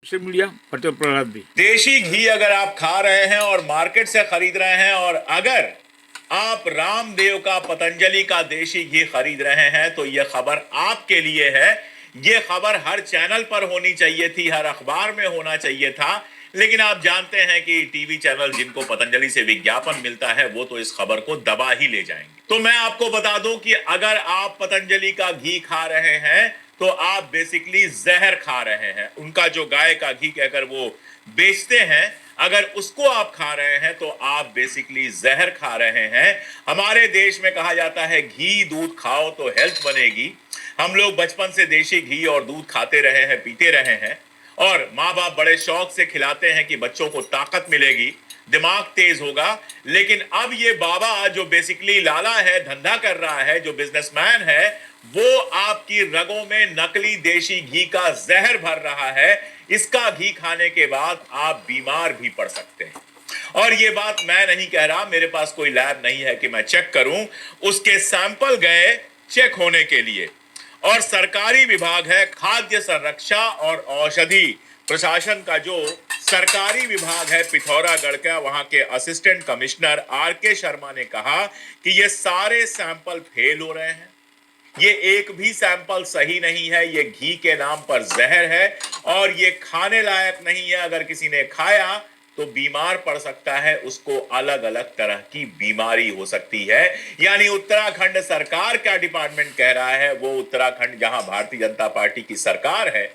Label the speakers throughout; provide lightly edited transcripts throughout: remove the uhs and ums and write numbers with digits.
Speaker 1: Social media पर प्रहलाद भी।
Speaker 2: देशी घी अगर आप खा रहे हैं और मार्केट से खरीद रहे हैं, और अगर आप रामदेव का पतंजलि का देशी घी खरीद रहे हैं, तो यह खबर आपके लिए है। यह खबर हर चैनल पर होनी चाहिए थी, हर अखबार में होना चाहिए था, लेकिन आप जानते हैं कि टीवी चैनल जिनको पतंजलि से विज्ञापन मिलता है वो तो इस खबर को दबा ही ले जाएंगे। तो मैं आपको बता दूं कि अगर आप पतंजलि का घी खा रहे हैं तो आप बेसिकली जहर खा रहे हैं। उनका जो गाय का घी कहकर वो बेचते हैं, अगर उसको आप खा रहे हैं तो आप बेसिकली जहर खा रहे हैं। हमारे देश में कहा जाता है घी दूध खाओ तो हेल्थ बनेगी। हम लोग बचपन से देशी घी और दूध खाते रहे हैं, पीते रहे हैं, और माँ बाप बड़े शौक से खिलाते हैं कि बच्चों को ताकत मिलेगी, दिमाग तेज होगा। लेकिन अब ये बाबा जो बेसिकली लाला है, धंधा कर रहा है, जो बिजनेसमैन है, वो आपकी रगों में नकली देशी घी का जहर भर रहा है। इसका घी खाने के बाद आप बीमार भी पड़ सकते हैं। और ये बात मैं नहीं कह रहा, मेरे पास कोई लैब नहीं है कि मैं चेक करूं। उसके सैंपल गए चेक होने के लिए, और सरकारी विभाग है खाद्य संरक्षा और औषधि प्रशासन का, जो सरकारी विभाग है पिथौरागढ़ का, वहां के असिस्टेंट कमिश्नर आर.के. शर्मा ने कहा कि ये सारे सैंपल फेल हो रहे हैं। ये एक भी सैंपल सही नहीं है, ये घी के नाम पर जहर है और ये खाने लायक नहीं है। अगर किसी ने खाया तो बीमार पड़ सकता है, उसको अलग अलग तरह की बीमारी हो सकती है। यानी उत्तराखंड सरकार का डिपार्टमेंट कह रहा है, वो उत्तराखंड जहां भारतीय जनता पार्टी की सरकार है,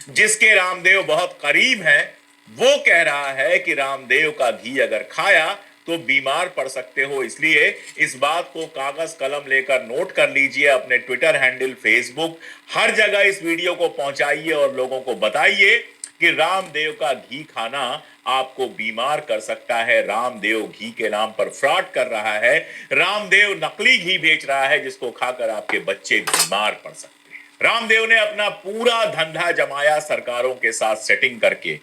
Speaker 2: जिसके रामदेव बहुत करीब है, वो कह रहा है कि रामदेव का घी अगर खाया तो बीमार पड़ सकते हो। इसलिए इस बात को कागज कलम लेकर नोट कर लीजिए, अपने ट्विटर हैंडल, फेसबुक, हर जगह इस वीडियो को पहुंचाइए और लोगों को बताइए कि रामदेव का घी खाना आपको बीमार कर सकता है। रामदेव घी के नाम पर फ्रॉड कर रहा है। रामदेव नकली घी बेच रहा है जिसको खाकर आपके बच्चे बीमार पड़ सकते हैं। रामदेव ने अपना पूरा धंधा जमाया सरकारों के साथ सेटिंग करके।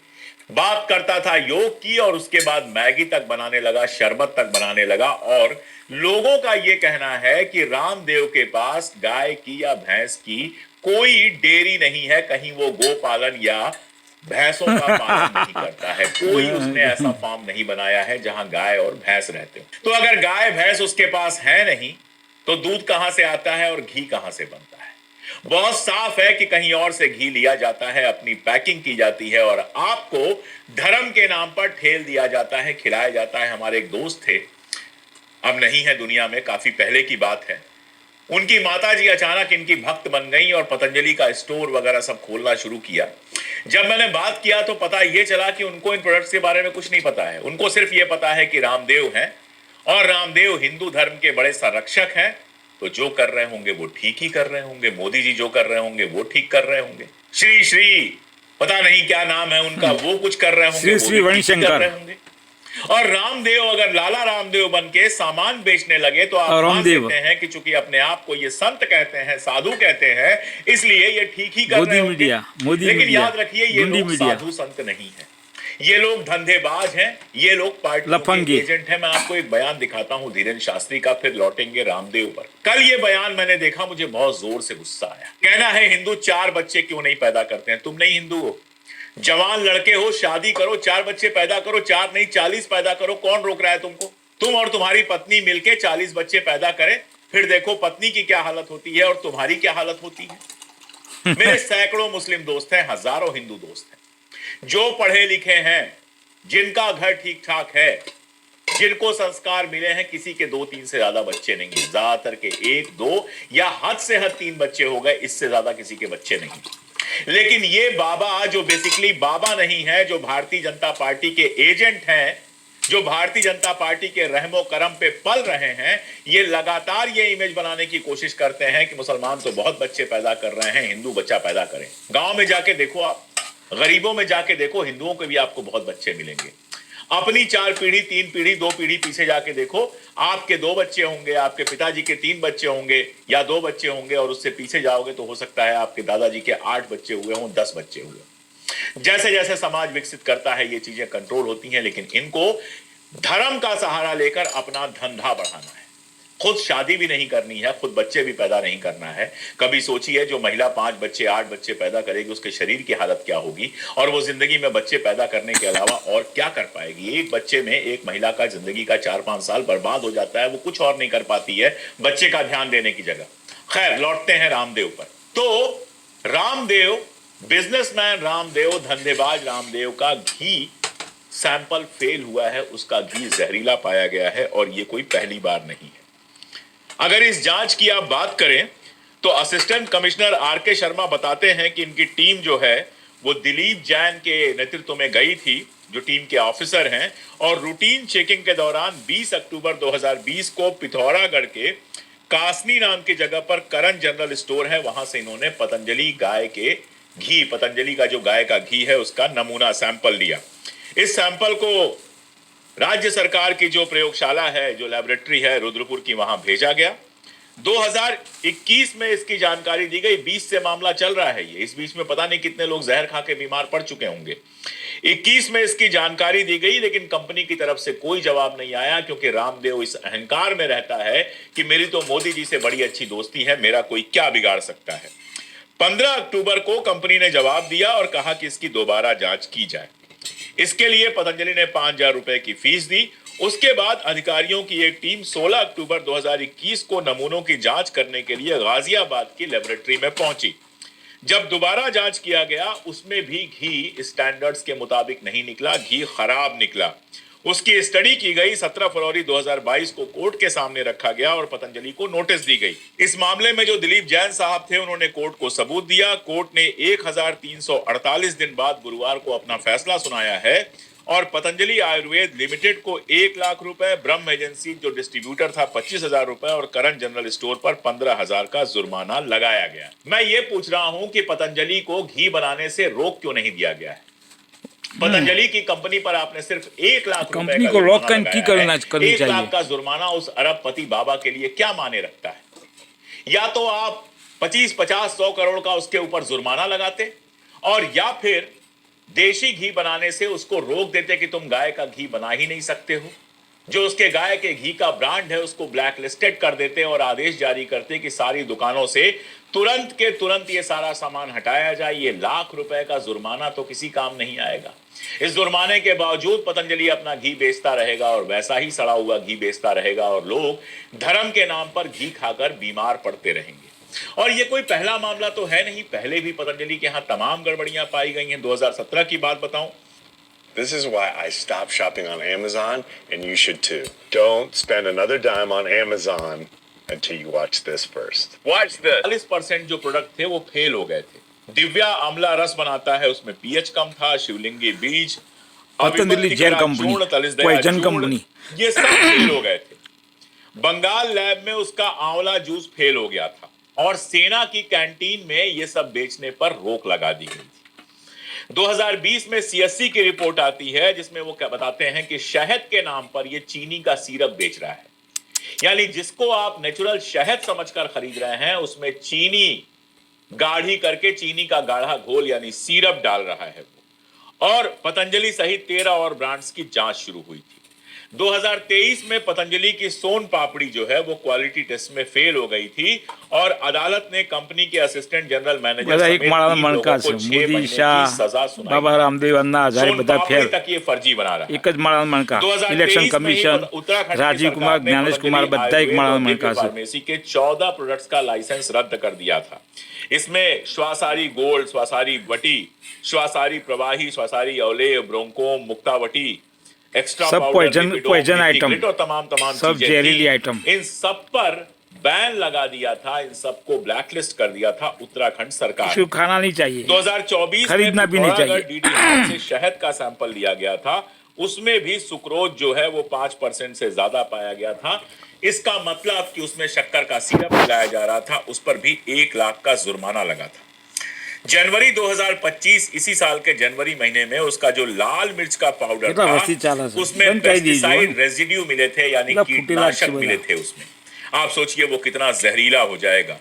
Speaker 2: बात करता था योग की और उसके बाद मैगी तक बनाने लगा, शरबत तक बनाने लगा। और लोगों का यह कहना है कि रामदेव के पास गाय की या भैंस की कोई डेयरी नहीं है, कहीं वो गोपालन या भैंसों का पालन नहीं करता है। कोई उसने ऐसा फार्म नहीं बनाया है जहां गाय और भैंस रहते हो। तो अगर गाय भैंस उसके पास है नहीं तो दूध कहां से आता है और घी कहां से बनता है? बहुत साफ है कि कहीं और से घी लिया जाता है, अपनी पैकिंग की जाती है और आपको धर्म के नाम पर ठेल दिया जाता है, खिलाया जाता है। हमारे एक दोस्त थे, अब नहीं है दुनिया में, काफी पहले की बात है। उनकी माताजी अचानक इनकी भक्त बन गई और पतंजलि का स्टोर वगैरह सब खोलना शुरू किया। जब मैंने बात किया तो पता यह चला कि उनको इन प्रोडक्ट्स के बारे में कुछ नहीं पता है। उनको सिर्फ यह पता है कि रामदेव हैं और रामदेव हिंदू धर्म के बड़े संरक्षक हैं। तो जो कर रहे होंगे वो ठीक ही कर रहे होंगे, मोदी जी जो कर रहे होंगे वो ठीक कर रहे होंगे, श्री श्री पता नहीं क्या नाम है उनका, वो कुछ कर रहे होंगे,
Speaker 1: श्री
Speaker 2: वो भी ठीक
Speaker 1: वणिशंकर
Speaker 2: कर रहे होंगे। और रामदेव अगर लाला रामदेव बन के सामान बेचने लगे तो आप मान लेते हैं कि चूंकि अपने आप को ये संत कहते हैं, साधु कहते हैं, इसलिए ये ठीक ही कर रहे होंगे। लेकिन याद रखिए ये लोग साधु संत नहीं है, ये लोग धंधेबाज हैं, ये लोग पार्टी के एजेंट हैं। मैं आपको एक बयान दिखाता हूं धीरेन्द्र शास्त्री का, फिर लौटेंगे रामदेव पर। कल ये बयान मैंने देखा, मुझे बहुत जोर से गुस्सा आया। कहना है हिंदू 4 बच्चे क्यों नहीं पैदा करते हैं? तुम नहीं हिंदू हो, जवान लड़के हो, शादी करो, 4 बच्चे पैदा करो, 4 नहीं 40 पैदा करो। कौन रोक रहा है तुमको? तुम और तुम्हारी पत्नी मिलके 40 बच्चे पैदा करें, फिर देखो पत्नी की क्या हालत होती है और तुम्हारी क्या हालत होती है। मेरे सैकड़ों मुस्लिम दोस्त हैं, हजारों हिंदू दोस्त हैं, जो पढ़े लिखे हैं, जिनका घर ठीक ठाक है, जिनको संस्कार मिले हैं। किसी के 2-3 से ज्यादा बच्चे नहीं है, ज्यादातर के 1-2 या हद से हद 3 बच्चे हो गए, इससे ज्यादा किसी के बच्चे नहीं। लेकिन ये बाबा जो बेसिकली बाबा नहीं है, जो भारतीय जनता पार्टी के एजेंट हैं, जो भारतीय जनता पार्टी के रहमो करम पे पल रहे हैं, ये लगातार ये इमेज बनाने की कोशिश करते हैं कि मुसलमान तो बहुत बच्चे पैदा कर रहे हैं, हिंदू बच्चा पैदा करें। गांव में जाके देखो, आप गरीबों में जाके देखो, हिंदुओं के भी आपको बहुत बच्चे मिलेंगे। अपनी 4 पीढ़ी, 3 पीढ़ी, 2 पीढ़ी पीछे जाके देखो, आपके 2 बच्चे होंगे, आपके पिताजी के 3 बच्चे होंगे या 2 बच्चे होंगे, और उससे पीछे जाओगे तो हो सकता है आपके दादाजी के 8 बच्चे हुए हों, 10 बच्चे हुए। जैसे जैसे समाज विकसित करता है ये चीजें कंट्रोल होती हैं, लेकिन इनको धर्म का सहारा लेकर अपना धंधा बढ़ाना है। खुद शादी भी नहीं करनी है, खुद बच्चे भी पैदा नहीं करना है। कभी सोचिए जो महिला 5 बच्चे 8 बच्चे पैदा करेगी उसके शरीर की हालत क्या होगी, और वो जिंदगी में बच्चे पैदा करने के अलावा और क्या कर पाएगी। एक बच्चे में एक महिला का जिंदगी का 4-5 साल बर्बाद हो जाता है, वो कुछ और नहीं कर पाती है बच्चे का ध्यान देने की जगह। खैर, लौटते हैं रामदेव पर। तो रामदेव, बिजनेसमैन रामदेव, धंधेबाज रामदेव का घी सैंपल फेल हुआ है, उसका घी जहरीला पाया गया है, और ये कोई पहली बार नहीं है। अगर इस जांच की आप बात करें तो असिस्टेंट कमिश्नर आर के शर्मा बताते हैं कि इनकी टीम जो है वो दिलीप जैन के नेतृत्व में गई थी, जो टीम के ऑफिसर हैं, और रूटीन चेकिंग के दौरान 20 अक्टूबर 2020 को पिथौरागढ़ के कासनी नाम की जगह पर करण जनरल स्टोर है, वहां से इन्होंने पतंजलि गाय के घी, पतंजलि का जो गाय का घी है उसका नमूना सैंपल लिया। इस सैंपल को राज्य सरकार की जो प्रयोगशाला है, जो लैबोरेटरी है रुद्रपुर की, वहां भेजा गया। 2021 में इसकी जानकारी दी गई। 20 से मामला चल रहा है ये, इस बीच में पता नहीं कितने लोग जहर खा के बीमार पड़ चुके होंगे। 21 में इसकी जानकारी दी गई, लेकिन कंपनी की तरफ से कोई जवाब नहीं आया, क्योंकि रामदेव इस अहंकार में रहता है कि मेरी तो मोदी जी से बड़ी अच्छी दोस्ती है, मेरा कोई क्या बिगाड़ सकता है। 15 अक्टूबर को कंपनी ने जवाब दिया और कहा कि इसकी दोबारा जांच की जाए। इसके लिए पतंजलि ने 5,000 रुपए की फीस दी। उसके बाद अधिकारियों की एक टीम 16 अक्टूबर 2021 को नमूनों की जांच करने के लिए गाजियाबाद की लेबोरेटरी में पहुंची। जब दोबारा जांच किया गया, उसमें भी घी स्टैंडर्ड्स के मुताबिक नहीं निकला, घी खराब निकला। उसकी स्टडी की गई। 17 फरवरी 2022 को कोर्ट के सामने रखा गया और पतंजलि को नोटिस दी गई। इस मामले में जो दिलीप जैन साहब थे, उन्होंने कोर्ट को सबूत दिया। कोर्ट ने 1348 दिन बाद गुरुवार को अपना फैसला सुनाया है, और पतंजलि आयुर्वेद लिमिटेड को 1 लाख रुपए, ब्रह्म एजेंसी जो डिस्ट्रीब्यूटर था 25,000 रुपए, और करण जनरल स्टोर पर 15,000 का जुर्माना लगाया गया। मैं ये पूछ रहा हूं कि पतंजलि को घी बनाने से रोक क्यों नहीं दिया गया है? पतंजलि की कंपनी पर आपने सिर्फ 1 लाख रुपए
Speaker 3: कंपनी को लॉक करनी चाहिए।
Speaker 2: 1 लाख का जुर्माना उस अरबपति बाबा के लिए क्या माने रखता है? या तो आप 25, 50, 100 करोड़ का उसके ऊपर जुर्माना लगाते, और या फिर देशी घी बनाने से उसको रोक देते कि तुम गाय का घी बना ही नहीं सकते हो। जो उसके गाय के घी का ब्रांड है उसको ब्लैक लिस्टेड कर देते और आदेश जारी करते कि सारी दुकानों से तुरंत के तुरंत ये सारा सामान हटाया जाए। ये लाख रुपए का जुर्माना तो किसी काम नहीं आएगा। इस जुर्माने के बावजूद पतंजलि अपना घी बेचता रहेगा, और वैसा ही सड़ा हुआ घी बेचता रहेगा, और लोग धर्म के नाम पर घी खाकर बीमार पड़ते रहेंगे। और ये कोई पहला मामला तो है नहीं, पहले भी पतंजलि के यहां तमाम गड़बड़ियां पाई गई हैं। 2017 की बात बताऊं,
Speaker 4: This is why I stopped shopping on Amazon, and you should too. Don't spend another dime on Amazon until you watch this first. Watch this.
Speaker 2: 40% जो प्रोडक्ट थे वो फेल हो गए थे। दिव्या आंवला रस बनाता है, उसमें पीएच कम था। शिवलिंगी बीज,
Speaker 3: Patanjali Jain company, poison company,
Speaker 2: ये सब फेल हो गए थे। बंगाल लैब में उसका आंवला जूस फेल हो गया था, और सेना की कैंटीन में ये सब बेचने पर रोक लगा दी गई थी। 2020 में सीएससी की रिपोर्ट आती है, जिसमें वो क्या बताते हैं कि शहद के नाम पर ये चीनी का सिरप बेच रहा है। यानी जिसको आप नेचुरल शहद समझकर खरीद रहे हैं, उसमें चीनी गाढ़ी करके चीनी का गाढ़ा घोल यानी सिरप डाल रहा है वो। और पतंजलि सहित 13 और ब्रांड्स की जांच शुरू हुई थी। 2023 में पतंजलि की सोन पापड़ी जो है वो क्वालिटी टेस्ट में फेल हो गई थी, और अदालत ने कंपनी के असिस्टेंट जनरल मैनेजर समेत 3 लोगों को 6 महीने की सजा सुनाई।
Speaker 3: बाबा रामदेव अन्ना हजारे बता फेल
Speaker 2: तक ये फर्जी बना रहा है।
Speaker 3: एक मनका इलेक्शन कमीशन राजीव कुमार, ज्ञानेश कुमार बद्दा एक मनका
Speaker 2: फार्मेसी के 14 प्रोडक्ट्स का लाइसेंस रद्द कर दिया था। इसमें श्वासारी गोल्ड, श्वासारी वटी, श्वासारी प्रवाही, श्वासारी अवलेय, ब्रोंकोम, मुक्तावटी, एक्स्ट्रा
Speaker 3: सब पॉइजन आइटम,
Speaker 2: और तमाम
Speaker 3: सब जहरीली आइटम,
Speaker 2: इन सब पर बैन लगा दिया था। इन सबको ब्लैकलिस्ट कर दिया था उत्तराखंड सरकार।
Speaker 3: खाना नहीं चाहिए,
Speaker 2: 2024
Speaker 3: खरीदना भी नहीं चाहिए।
Speaker 2: डीडी से शहद का सैंपल लिया गया था, उसमें भी सुक्रोज जो है वो 5% से ज्यादा पाया गया था। इसका मतलब कि उसमें शक्कर का सिरप मिलाया जा रहा था, उस पर भी 1 लाख का जुर्माना लगा था। जनवरी 2025, इसी साल के जनवरी महीने में उसका जो लाल मिर्च का पाउडर था, उसमें पेस्टिसाइड रेजिड्यू मिले थे, यानी कीटनाशक मिले थे उसमें। आप सोचिए वो कितना जहरीला हो जाएगा।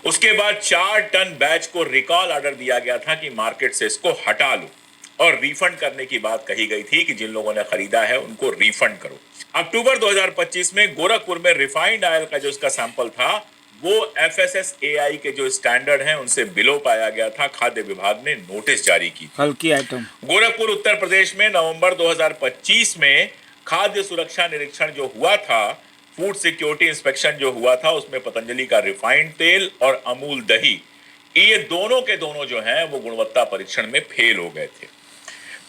Speaker 2: उसके बाद 4 टन बैच को रिकॉल ऑर्डर दिया गया था कि मार्केट से इसको हटा लो। और रिफंड करने की बात कही गई थी कि जिन लोगों ने खरीदा है उनको रिफंड करो। अक्टूबर 2025 में गोरखपुर में रिफाइंड ऑयल का जो उसका सैंपल था वो FSSAI के जो स्टैंडर्ड हैं उनसे बिलो पाया गया था। खाद्य विभाग ने नोटिस जारी की।
Speaker 3: हल्की आइटम।
Speaker 2: गोरखपुर उत्तर प्रदेश में नवंबर 2025 में खाद्य सुरक्षा निरीक्षण जो हुआ था, फूड सिक्योरिटी इंस्पेक्शन जो हुआ था, उसमें पतंजलि का रिफाइंड तेल और अमूल दही, ये दोनों के दोनों जो हैं वो गुणवत्ता परीक्षण में फेल हो गए थे।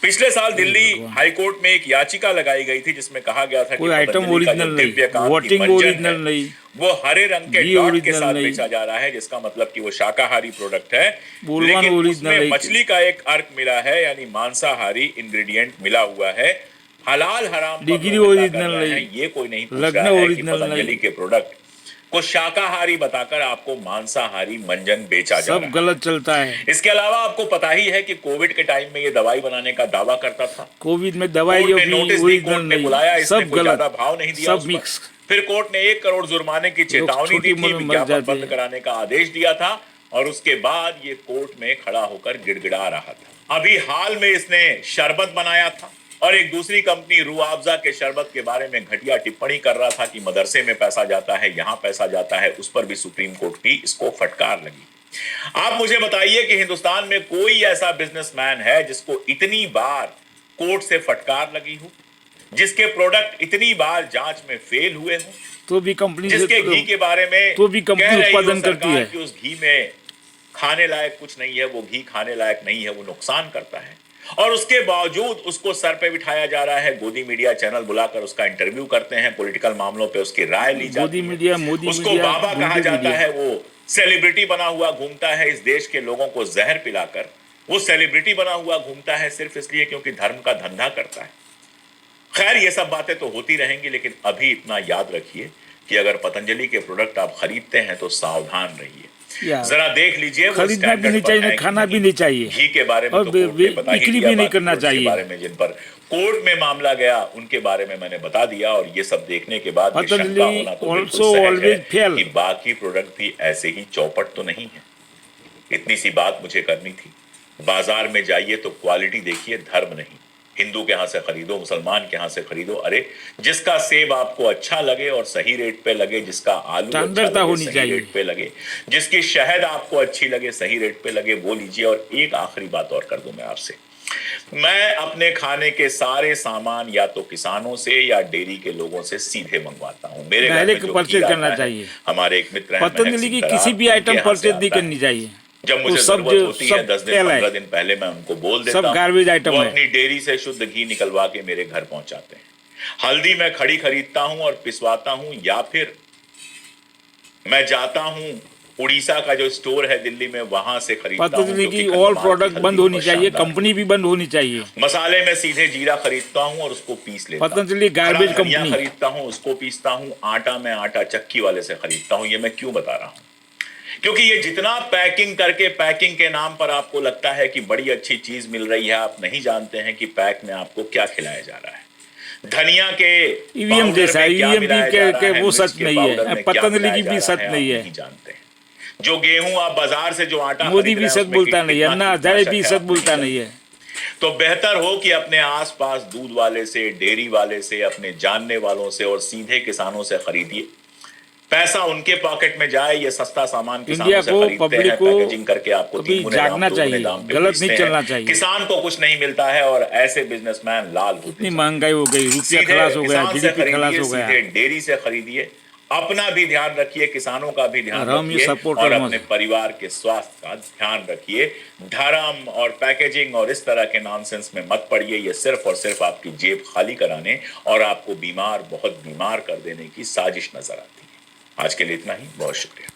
Speaker 2: पिछले साल दिल्ली हाईकोर्ट में एक याचिका लगाई गई थी जिसमें कहा गया था कि
Speaker 3: आइटम ओरिजिनल नहीं, वोटिंग ओरिजिनल नहीं,
Speaker 2: वो हरे रंग के डॉट के साथ बेचा जा रहा है, जिसका मतलब कि वो शाकाहारी प्रोडक्ट है, लेकिन उसमें मछली का एक अर्क मिला है, यानी मांसाहारी इंग्रेडिएंट मिला हुआ है। हलाल हराम
Speaker 3: डिग्री ओरिजिनल नहीं,
Speaker 2: ये कोई नहीं पूछ रहा है कि पतंजलि के प्रोडक्ट को शाकाहारी बताकर आपको मांसाहारी मंजन बेचा जा रहा है।
Speaker 3: सब गलत चलता है।
Speaker 2: इसके अलावा आपको पता ही है कि कोविड के टाइम में ये दवाई बनाने का दावा करता था।
Speaker 3: कोविड में दवाई
Speaker 2: नोटिस दी, कोर्ट ने बुलाया, सब गलत, भाव नहीं दिया,
Speaker 3: सब मिक्स।
Speaker 2: फिर कोर्ट ने 1 करोड़ जुर्माने की चेतावनी दी थी, विज्ञापन बंद कराने का आदेश दिया था, और उसके बाद ये कोर्ट में खड़ा होकर गिड़गिड़ा रहा था। अभी हाल में इसने शरबत बनाया था और एक दूसरी कंपनी रूह अफ़ज़ा के शरबत के बारे में घटिया टिप्पणी कर रहा था कि मदरसे में पैसा जाता है, यहां पैसा जाता है। उस पर भी सुप्रीम कोर्ट की इसको फटकार लगी। आप मुझे बताइए कि हिंदुस्तान में कोई ऐसा बिजनेसमैन है जिसको इतनी बार कोर्ट से फटकार लगी हो, जिसके प्रोडक्ट इतनी बार जांच में फेल हुए हो,
Speaker 3: तो भी कंपनी
Speaker 2: जिसके घी के बारे में
Speaker 3: तो भी कंपनी उत्पादन करती है
Speaker 2: कि उस घी में खाने लायक कुछ नहीं है, वो घी खाने लायक नहीं है, वो नुकसान करता है, और उसके बावजूद उसको सर पे बिठाया जा रहा है। गोदी मीडिया चैनल बुलाकर उसका इंटरव्यू करते हैं, पॉलिटिकल मामलों पे उसकी राय ली जाती है, उसको बाबा कहा जाता है, वो सेलिब्रिटी बना हुआ घूमता है इस देश के लोगों को जहर पिलाकर। वो सेलिब्रिटी बना हुआ घूमता है सिर्फ इसलिए क्योंकि धर्म का धंधा करता है। खैर, ये सब बातें तो होती रहेंगी, लेकिन अभी इतना याद रखिए कि अगर पतंजलि के प्रोडक्ट आप खरीदते हैं तो सावधान रहिए। जरा देख लीजिए,
Speaker 3: खरीदना भी नहीं चाहिए, खाना भी नहीं चाहिए,
Speaker 2: घी के बारे में
Speaker 3: और बिक्री भी नहीं करना चाहिए।
Speaker 2: बारे में जिन पर कोर्ट में मामला गया उनके बारे में मैंने बता दिया, और ये सब देखने के बाद ये शंका होना तो बिल्कुल सहज है कि बाकी प्रोडक्ट भी ऐसे ही चौपट तो नहीं है। इतनी सी बात मुझे करनी थी। बाजार में जाइए तो क्वालिटी देखिए, धर्म नहीं। हिंदू के यहाँ से खरीदो, मुसलमान के यहाँ से खरीदो, अरे जिसका सेब आपको अच्छा लगे और सही रेट पे लगे, जिसका आलू अच्छा लगे सही रेट पे लगे, जिसकी शहद आपको अच्छी लगे सही रेट पे लगे, वो लीजिए। और एक आखिरी बात और कर दूं मैं आपसे, मैं अपने खाने के सारे सामान या तो किसानों से या डेयरी के लोगों से सीधे मंगवाता हूँ। मेरे घर में जो
Speaker 3: परचेज करना चाहिए।
Speaker 2: हमारे एक मित्र हैं,
Speaker 3: पतंजलि की किसी भी आइटम परचेज नहीं करनी चाहिए।
Speaker 2: जब मुझे जरूरत होती है 10 दिन 15 दिन पहले मैं उनको बोल देता हूं, वो अपनी डेयरी से शुद्ध घी निकलवा के मेरे घर पहुंचाते हैं। हल्दी मैं खड़ी खरीदता हूं और पिसवाता हूं, या फिर मैं जाता हूं उड़ीसा का जो स्टोर है दिल्ली में, वहां से खरीदता हूं।
Speaker 3: पतंजलि की ऑल प्रोडक्ट बंद होनी चाहिए, कंपनी भी बंद होनी चाहिए।
Speaker 2: मसाले में सीधे जीरा खरीदता हूं और उसको पीस लेता हूं।
Speaker 3: पतंजलि गार्बेज कंपनी
Speaker 2: खरीदता हूं, उसको पीसता हूं। आटा में आटा चक्की वाले से खरीदता हूं। ये मैं क्यों बता रहा हूं? क्योंकि ये जितना पैकिंग करके, पैकिंग के नाम पर आपको लगता है कि बड़ी अच्छी चीज मिल रही है, आप नहीं जानते हैं कि पैक में आपको क्या खिलाया जा रहा है। धनिया के
Speaker 3: ईवीएम जैसा, ईवीएम के वो सच नहीं है, पतंजलि की भी सच नहीं है।
Speaker 2: नहीं जानते हैं। जो गेहूं आप बाजार से जो आटा,
Speaker 3: मोदी भी सच बोलता नहीं है, अन्ना हजारे भी सच बोलता नहीं है।
Speaker 2: तो बेहतर हो कि अपने आसपास दूध वाले से, डेयरी वाले से, अपने जानने वालों से और सीधे किसानों से खरीदिए। पैसा उनके पॉकेट में जाए, ये सस्ता सामान किसानों से खरीदते हैं, पैकेजिंग करके आपको
Speaker 3: जागना चाहिए, गलत नहीं चलना चाहिए।
Speaker 2: किसान को कुछ नहीं मिलता है और ऐसे बिजनेसमैन लाल होते हैं।
Speaker 3: इतनी महंगाई हो गई, रुपया खलास हो गया, जीडीपी खलास हो गया।
Speaker 2: डेयरी से खरीदिए, अपना भी ध्यान रखिए, किसानों का भी ध्यान रखिए, और अपने परिवार के स्वास्थ्य का ध्यान रखिए। धर्म और पैकेजिंग और इस तरह के नॉनसेंस में मत पड़िए। ये सिर्फ और सिर्फ आपकी जेब खाली कराने और आपको बीमार, बहुत बीमार कर देने की साजिश नजर आती है। आज के लिए इतना ही, बहुत शुक्रिया।